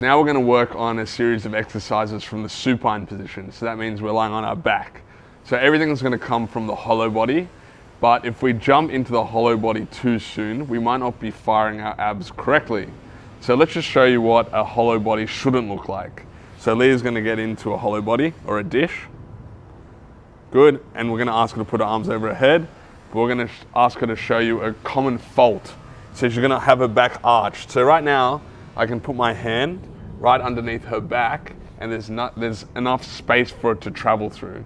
Now we're going to work on a series of exercises from the supine position. So that means we're lying on our back. So everything's going to come from the hollow body, but if we jump into the hollow body too soon, we might not be firing our abs correctly. So let's just show you what a hollow body shouldn't look like. So Leah's going to get into a hollow body or a dish. Good, and we're going to ask her to put her arms over her head. But we're going to ask her to show you a common fault. So she's going to have her back arched. So right now, I can put my hand right underneath her back, and there's enough space for it to travel through.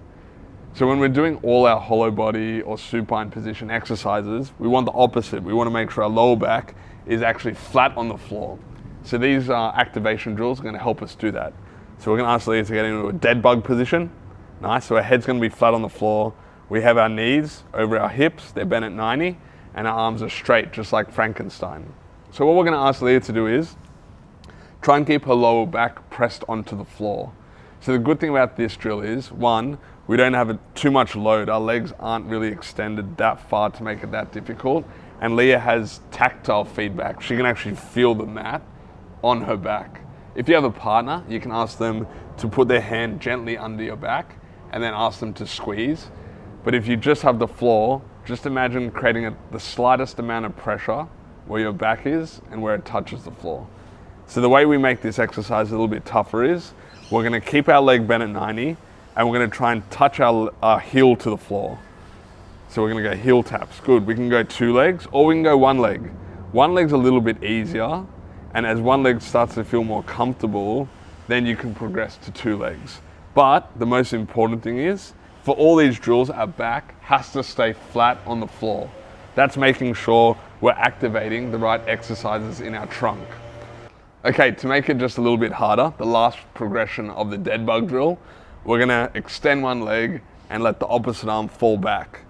So when we're doing all our hollow body or supine position exercises, we want the opposite. We want to make sure our lower back is actually flat on the floor. So these activation drills are going to help us do that. So we're going to ask Leah to get into a dead bug position. Nice, so our head's going to be flat on the floor. We have our knees over our hips, they're bent at 90, and our arms are straight, just like Frankenstein. So what we're going to ask Leah to do is try and keep her lower back pressed onto the floor. So the good thing about this drill is, one, we don't have too much load. Our legs aren't really extended that far to make it that difficult. And Leah has tactile feedback. She can actually feel the mat on her back. If you have a partner, you can ask them to put their hand gently under your back and then ask them to squeeze. But if you just have the floor, just imagine creating the slightest amount of pressure where your back is and where it touches the floor. So the way we make this exercise a little bit tougher is, we're going to keep our leg bent at 90 and we're going to try and touch our heel to the floor. So we're going to go heel taps. Good. We can go 2 legs or we can go 1 leg. 1 leg's a little bit easier, and as 1 leg starts to feel more comfortable, then you can progress to 2 legs. But the most important thing is, for all these drills, our back has to stay flat on the floor. That's making sure we're activating the right exercises in our trunk. Okay, to make it just a little bit harder, the last progression of the dead bug drill, we're going to extend 1 leg and let the opposite arm fall back.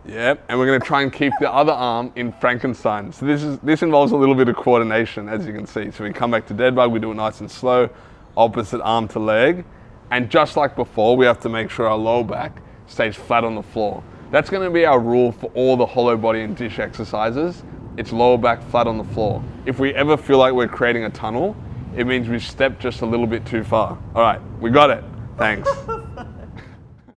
Yep, and we're going to try and keep the other arm in Frankenstein. So this involves a little bit of coordination, as you can see. So we come back to dead bug, we do it nice and slow, opposite arm to leg, and just like before, we have to make sure our lower back stays flat on the floor. That's going to be our rule for all the hollow body and dish exercises. It's lower back flat on the floor. If we ever feel like we're creating a tunnel, it means we've stepped just a little bit too far. All right, we got it. Thanks.